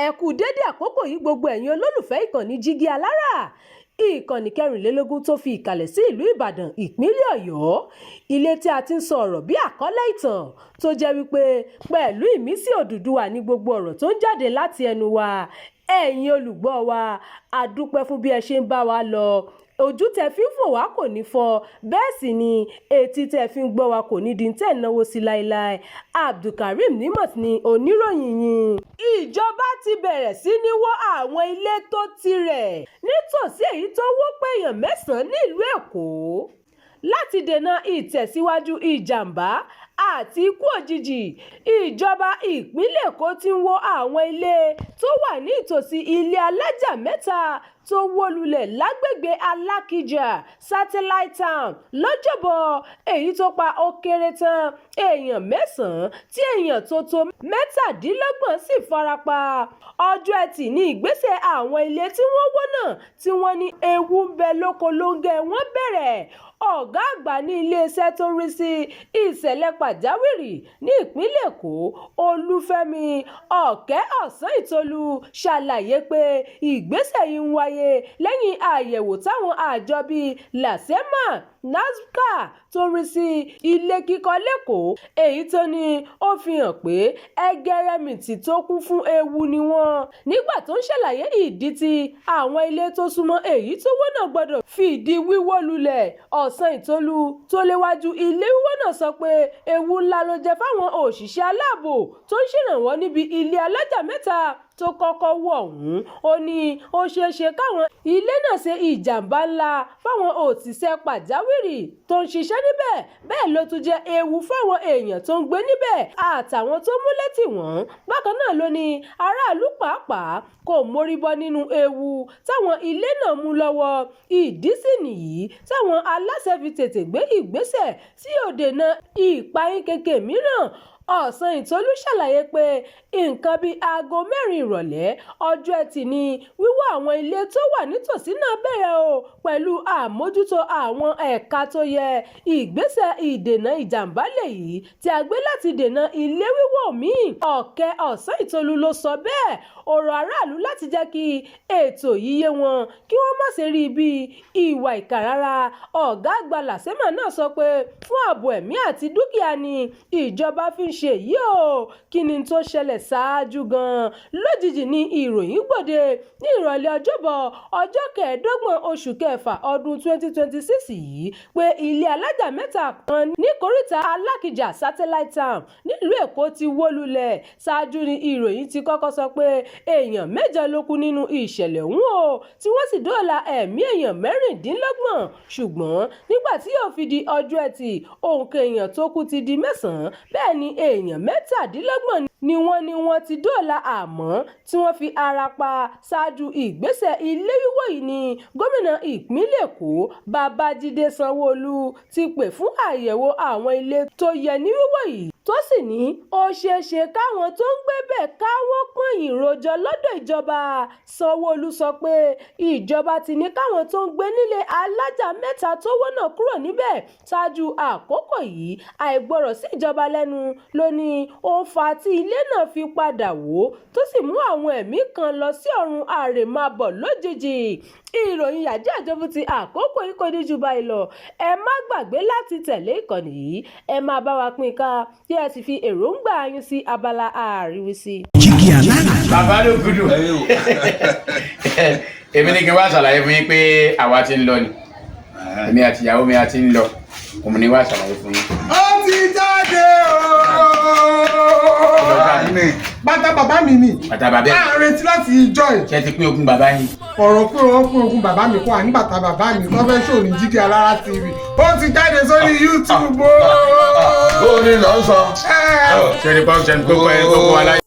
ẹ kú dédé àkókò yìí gbogbo ẹ̀yin olólùfẹ́ ìkànnì Jígí Alára, ìkànnì 24 tó fi ìkàlẹ̀ sí ìlú Ìbàdàn ìpínlẹ̀ Ọ̀yọ́, ilé tí a ti ń sọ ọ̀rọ̀ bí àkọ́lé ìtàn tó jẹ́ wípé pẹ̀lú ìmísí Odùduwà ní gbogbo ọ̀rọ̀ tó ń jáde láti ẹnu wa. Ẹ̀yin olùgbọ́ wa, a dúpẹ́ fún bí ẹ ṣe ń bá wa lọ. Ojú tẹ fi ń fò wá kò ní fọ́, bẹ́ẹ̀ sì ni etí tẹ fi ń gbọ́ wa kò ní di tẹ́ náwó sí láéláé. Abdulkareem Nimot ni oníròyìn yín. Ìjọba ti bẹ̀rẹ̀ sí ní wó àwọn ilé tó tirẹ̀ nítòsí èyí tó wó péyàn 9 nílùú Èkó láti dènà ìtẹ̀síwájú ìjàmbá àti ikú òjijì. Ìjọba ìpínlẹ̀ Èkó ti ń wó àwọn ilé tó wà ní ìtòsí ilé alájà 3 tó wó lulẹ̀ lágbègbè Alákìjà Satellite Town lọ́jọ́bọ̀, èyí tó pa ó kéré tán èèyàn 9 tí èèyàn tó tó 17 sì farapa. Ọjọ́ Ẹtì ní ìgbésẹ̀ àwọn ilé tí wọ́n wó náà tí wọ́n ní ewu ń bẹ lóko lóńgẹ́ wọ́n bẹ̀rẹ̀. Ọ̀gá àgbà ní iléeṣẹ́ tó ń rí sí ìṣẹ̀lẹ̀ pàjáwìrì ní ìpínlẹ̀ Èkó, Olúfẹ́mi Ọ̀kẹ́-Ọ̀sán-Ìtolú, ṣàlàyé pé ìgbésẹ̀ yìí ń wáyé lẹ́yìn àyẹ̀wò táwọn àjọ bíi LASEMA, NASCA tó ń rí sí ilé kíkọ́ lẹ́kọ̀ọ́, èyí tó ní ó fi hàn pé ẹgẹrẹmìtì tó kún fún ewu ni wọ́n. Nígbà tó ń ṣàlàyé ìdí tí àwọn ilé tó súnmọ́ èyí tó wó náà gbọ́dọ̀ fìdí wíwó lulẹ̀, Ọ̀sán-Ìtolú tó léwájú ilé wíwó náà sọ pé ewu ńlá ló jẹ́ fáwọn òṣìṣẹ́ aláàbò tó ń ṣèrànwọ́ níbi ilé alájà 3 tó kọ́kọ́ wọ̀ ọ̀hún. Ó ní ó ṣeéṣe káwọn ilé náà ṣe ìjàmbá ńlá fáwọn òṣìṣẹ́ pàjáwìrì tó ń ṣiṣẹ́ níbẹ̀, bẹ́ẹ̀ ló tún jẹ́ ewu fáwọn èèyàn tó ń gbé níbẹ̀ àtàwọn tó múlẹ̀ tì wọ́n. Bákan náà ló ní aráàlú pàápàá kò mórí bọ́ nínú ewu táwọn ilé náà mú lọ́wọ́. Ìdí sì nìyí táwọn aláṣẹ fi tètè gbé ìgbésẹ̀ tí yóò dènà ìpayín kékeré mìíràn. Ọ̀sán-Ìtolú ṣàlàyé pé nǹkan bíi aago 4 ìrọ̀lẹ́ ọjọ́ Ẹtì ni wíwó àwọn ilé tó wà nítòsí náà bẹ̀rẹ̀ o, pẹ̀lú àmójútó àwọn ẹ̀ka tó yẹ. Ìgbésẹ̀ ìdènà ìjàmbá lèyí tí a gbé láti dènà ilé wíwó míì. Ọ̀kẹ́-Ọ̀sán-Ìtolú ló sọ bẹ́ẹ̀. Ó rọ aráàlú láti jẹ́ kí ètò yìí yé wọn kí wọ́n má ṣe rí bí ìwà ìkà rárá. Ọ̀gá àgbà LASEMA náà sọ pé fún ààbò ẹ̀mí àti dúkìá ni ìjọba fi ń ṣe yìí o. Kí ni tó ṣẹlẹ̀ ṣáájú gan-an? Lójijì ni ìròyìn gbòde ní ìrọ̀lẹ́ ọjọ́bọ̀ ọjọ́ 25 oṣù kẹfà ọdún 2026 yìí pé ilé alájà 3 kan ní kòríta Alákìjà Satellite Town nílùú Èkó ti wó lulẹ̀. Ṣáájú ni ìròyìn ti kọ́kọ́ sọ pé èèyàn 7 ló kú nínú ìṣẹ̀lẹ̀ ọ̀hún o, tí wọ́n sì dóòlà ẹ̀mí èèyàn 26. Ṣùgbọ́n nígbà tí yóò fi di ọjọ́ Ẹtì, òǹkà èèyàn tó kú ti di 9, bẹ́ẹ̀ ni èèyàn 17 ni wọ́n ti dóòlà àmọ́ tí wọ́n fi ara pa. Ṣáájú ìgbésẹ̀ ilé wíwó yìí ni gómìnà ìpínlẹ̀ Èkó Babájídé Sanwó-Olú ti pè fún àyẹ̀wò àwọn ilé tó yẹ ní wíwó yìí, tó sì ní ó ṣeéṣe káwọn tó ń gbé bẹ̀ káwọ́ pọ̀nyìn rojọ́ lọ́dọ̀ ìjọba. Sanwó-Olú sọ pé ìjọba ti ní káwọn tó ń gbé nílé alájà 3 tó wó náà kúrò níbẹ̀ ṣáájú àkókò yìí. Àìgbọràn sí ìjọba lẹ́nu ló ní ó ń fa tí ilé náà fi padà wó, tó sì mú àwọn ẹ̀mí kan lọ sí ọ̀run àrèmábọ̀ lójijì. Ìròyìn yàjóyàjó fún ti àkókò yìí kò ní jù báyìí lọ. Ẹ má gbàgbé láti tẹ̀lé ìkànnì yìí, ẹ máa bá wa pín ká kí ẹ sì fi èròǹgbà yín sí abala àríwísí. Jígí Alára. Bàbá ló gudu. Èmi ní kí n wá ṣàlàyé fún yín pé àwa ti ń lọ ni. Èmi àti ìyàwó mi a ti ń lọ. Òun ni wá ṣàlàyé fún yín. Ó ti jáde o. Bàtà bàbá mi ni. Bàtà bàbá mi. A retí láti ìjọ ẹ̀. Ṣé ti pín ogún bàbá yín? Ọ̀rọ̀ pé wọ́n pín ogún bàbá mi kó wà ní bàtà bàbá mi tó fẹ́ ṣò ní Jígí Alára TV. Ó ti jáde sórí YouTube o. Ó ní lọ sọ. Ṣé ní pọ́ńṣẹ́ ní gbogbo aláyé?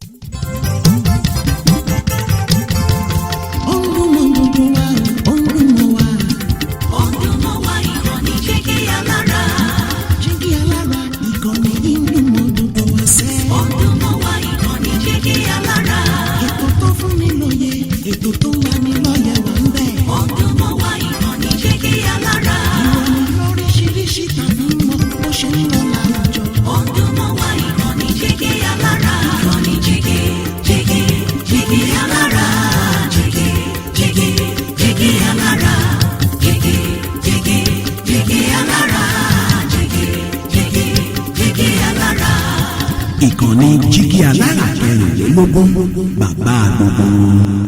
Jígí Alára, ìkànnì Jígí ìkànnì jígí alára 24 bàbá gbogbo.